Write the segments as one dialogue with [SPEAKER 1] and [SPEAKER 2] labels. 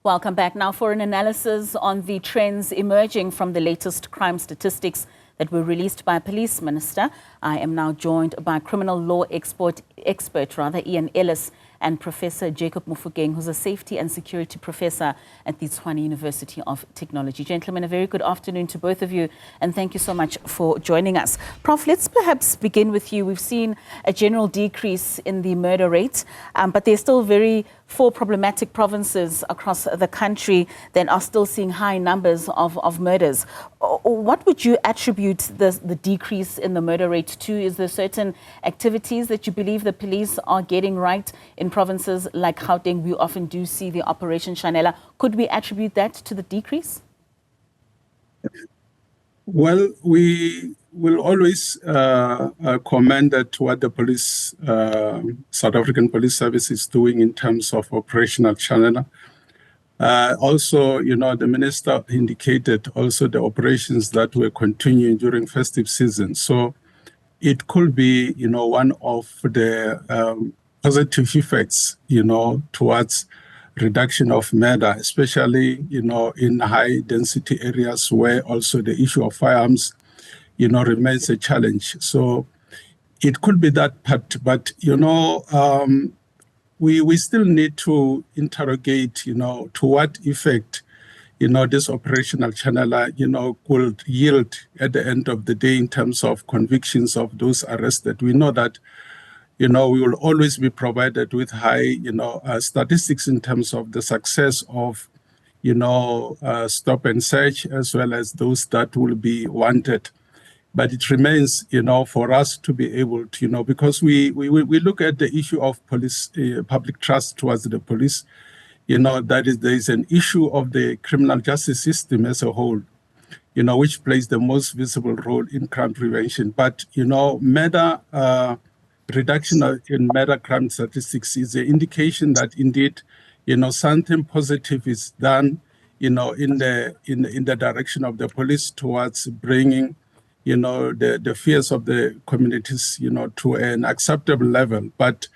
[SPEAKER 1] Welcome back. Now for an analysis on the trends emerging from the latest crime statistics that were released by Police Minister, I am now joined by criminal law expert Ian Ellis and Professor Jacob Mofokeng, who's a safety and security professor at the Tshwane University of Technology. Gentlemen, a very good afternoon to both of you, and thank you so much for joining us. Prof, let's perhaps begin with you. We've seen a general decrease in the murder rate, but there's still four problematic provinces across the country that are still seeing high numbers of murders. What would you attribute the decrease in the murder rate to? Is there certain activities that you believe the police are getting right in provinces like Gauteng? We often do see the Operation Shanela. Could we attribute that to the decrease?
[SPEAKER 2] Well, we will always commend that what the police, South African Police Service is doing in terms of operational channel. Also, the minister indicated also the operations that were continuing during festive season. So it could be, one of the positive effects, towards reduction of murder, especially, in high density areas where also the issue of firearms, remains a challenge. So it could be that part, but, we still need to interrogate, to what effect, this operational channel, could yield at the end of the day in terms of convictions of those arrested. We know that, we will always be provided with high, statistics in terms of the success of, stop and search, as well as those that will be wanted. But it remains, for us to be able to, because we look at the issue of police, public trust towards the police, there is an issue of the criminal justice system as a whole, which plays the most visible role in crime prevention. But, murder, reduction in murder crime statistics is an indication that indeed, something positive is done, in the direction of the police towards bringing, the fears of the communities, to an acceptable level. But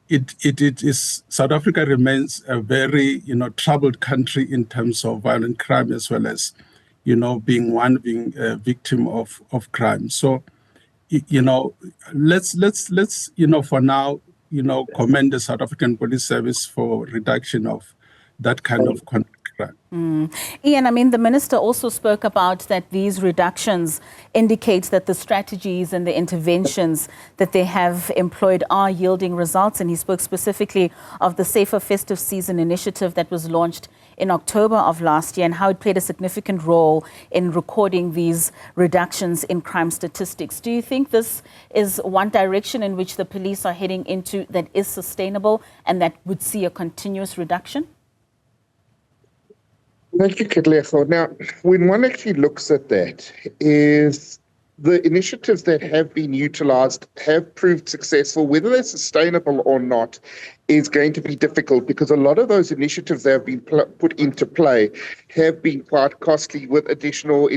[SPEAKER 2] it is, South Africa remains a very, troubled country in terms of violent crime, as well as, being a victim of crime. So, let's for now, commend the South African Police Service for reduction of that kind of crime.
[SPEAKER 1] Ian, the minister also spoke about that these reductions indicate that the strategies and the interventions that they have employed are yielding results. And he spoke specifically of the Safer Festive Season initiative that was launched in October of last year and how it played a significant role in recording these reductions in crime statistics. Do you think this is one direction in which the police are heading into that is sustainable and that would see a continuous reduction?
[SPEAKER 3] Thank you, Kitleho. Now, when one actually looks at that, is the initiatives that have been utilized have proved successful. Whether they're sustainable or not is going to be difficult, because a lot of those initiatives that have been put into play have been quite costly, with additional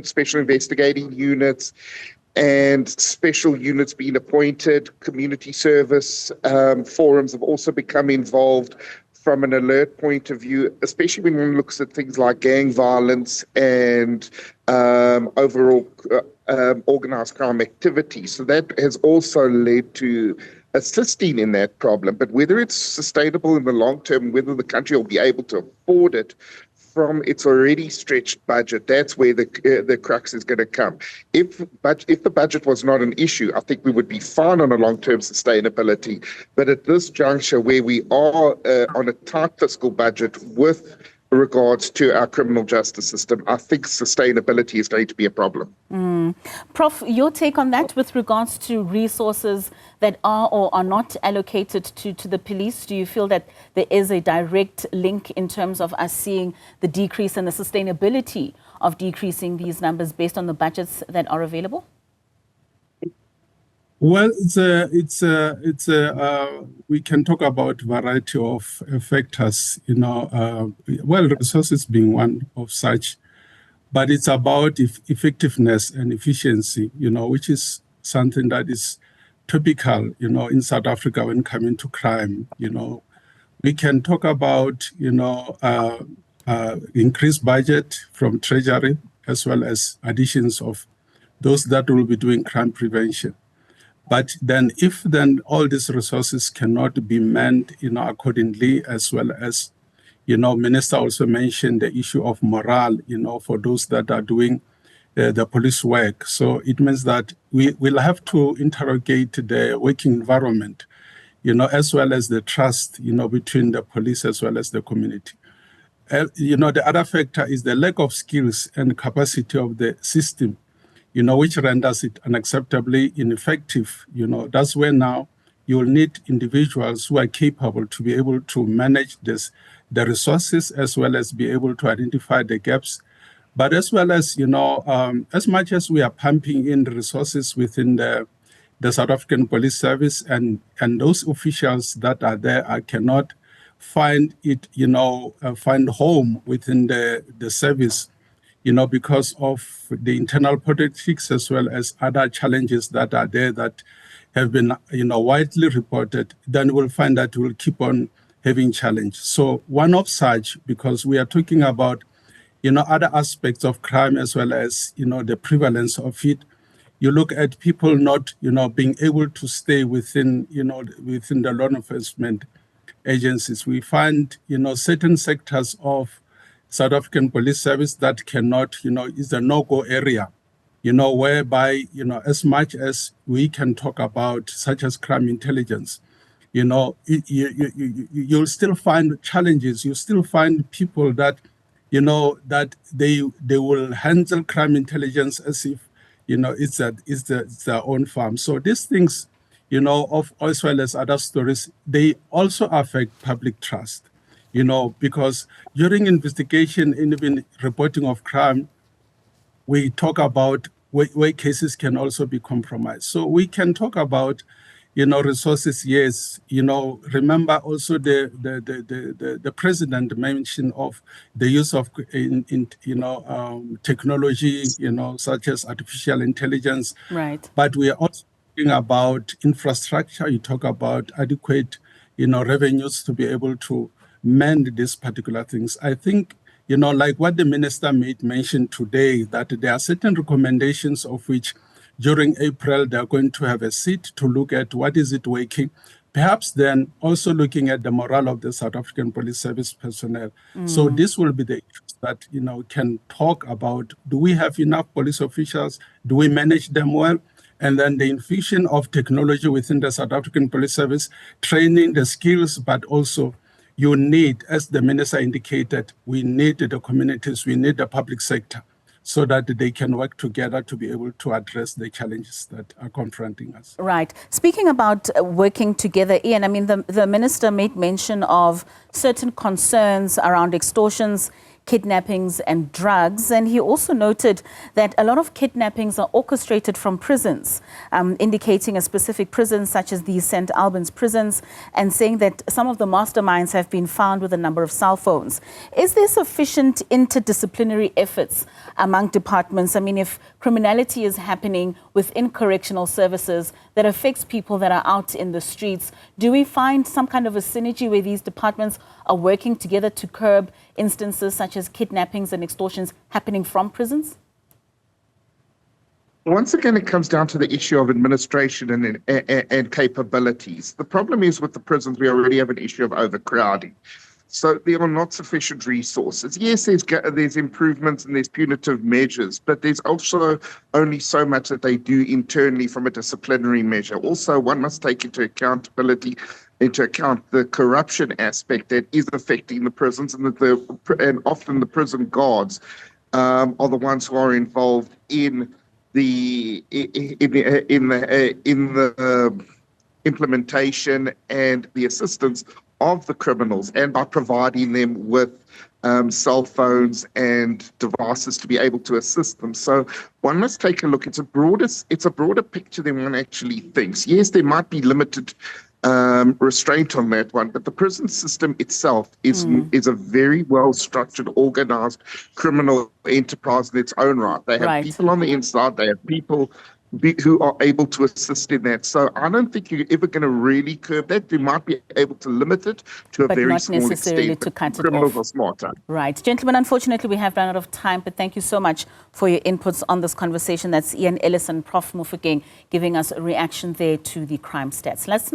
[SPEAKER 3] special investigating units and special units being appointed. Community service forums have also become involved from an alert point of view, especially when one looks at things like gang violence and overall organized crime activity. So that has also led to assisting in that problem. But whether it's sustainable in the long term, whether the country will be able to afford it from its already stretched budget, that's where the crux is going to come. If the budget was not an issue, I think we would be fine on a long-term sustainability. But at this juncture, where we are on a tight fiscal budget with regards to our criminal justice system, I think sustainability is going to be a problem.
[SPEAKER 1] Prof, your take on that with regards to resources that are or are not allocated to the police? Do you feel that there is a direct link in terms of us seeing the decrease and the sustainability of decreasing these numbers based on the budgets that are available?
[SPEAKER 2] Well, we can talk about variety of factors, resources being one of such, but it's about effectiveness and efficiency, which is something that is typical, in South Africa when coming to crime. We can talk about, increased budget from Treasury, as well as additions of those that will be doing crime prevention. But then if all these resources cannot be manned, accordingly, as well as, Minister also mentioned the issue of morale, for those that are doing the police work. So it means that we will have to interrogate the working environment, as well as the trust, between the police as well as the community. The other factor is the lack of skills and capacity of the system, which renders it unacceptably ineffective. That's where now you will need individuals who are capable to be able to manage the resources, as well as be able to identify the gaps. But as well as, as much as we are pumping in the resources within the South African Police Service, and those officials that are there cannot find it, find home within the service, because of the internal politics, as well as other challenges that are there that have been, widely reported, then we'll find that we'll keep on having challenge. So one of such, because we are talking about, other aspects of crime, as well as, the prevalence of it. You look at people not, being able to stay within, within the law enforcement agencies. We find, certain sectors of South African Police Service that cannot, is a no-go area, whereby, as much as we can talk about, such as crime intelligence, you'll still find challenges. You still find people that, that they will handle crime intelligence as if, it's their own farm. So these things, as well as other stories, they also affect public trust, because during investigation and even reporting of crime, we talk about where cases can also be compromised. So we can talk about, resources, yes. Remember also the president mentioned of the use of technology, such as artificial intelligence.
[SPEAKER 1] Right.
[SPEAKER 2] But we are also talking about infrastructure. You talk about adequate, revenues to be able to mend these particular things. I think, like what the minister made mention today, that there are certain recommendations of which during April, they're going to have a seat to look at what is it working. Perhaps then also looking at the morale of the South African Police Service personnel. So this will be the issues that, can talk about, do we have enough police officials? Do we manage them well? And then the infusion of technology within the South African Police Service, training the skills, but also you need, as the minister indicated, we need the communities, we need the public sector, so that they can work together to be able to address the challenges that are confronting us.
[SPEAKER 1] Right. Speaking about working together, Ian, I mean, the minister made mention of certain concerns around extortions, kidnappings and drugs. And he also noted that a lot of kidnappings are orchestrated from prisons, indicating a specific prison such as the St. Albans prisons, and saying that some of the masterminds have been found with a number of cell phones. Is there sufficient interdisciplinary efforts among departments? I mean, if criminality is happening within correctional services that affects people that are out in the streets, do we find some kind of a synergy where these departments are working together to curb instances such as kidnappings and extortions happening from prisons?
[SPEAKER 3] Once again, it comes down to the issue of administration and capabilities. The problem is with the prisons, we already have an issue of overcrowding. So there are not sufficient resources. Yes, there's improvements and there's punitive measures, but there's also only so much that they do internally from a disciplinary measure. Also, one must take into account the corruption aspect that is affecting the prisons, and that often the prison guards are the ones who are involved in the implementation and the assistance of the criminals, and by providing them with cell phones and devices to be able to assist them. So one must take a look. It's a broader picture than one actually thinks. Yes, there might be limited restraint on that one, but the prison system itself is a very well structured, organized criminal enterprise in its own right. They have people on the inside, they have people who are able to assist in that. So I don't think you're ever going to really curb that. You might be able to limit it to a
[SPEAKER 1] but
[SPEAKER 3] very
[SPEAKER 1] not
[SPEAKER 3] small
[SPEAKER 1] necessarily
[SPEAKER 3] extent.
[SPEAKER 1] to cut it
[SPEAKER 3] Criminals
[SPEAKER 1] off.
[SPEAKER 3] are smarter.
[SPEAKER 1] Right. Gentlemen, unfortunately, we have run out of time, but thank you so much for your inputs on this conversation. That's Ian Ellis and Prof Mofokeng giving us a reaction there to the crime stats. Let's now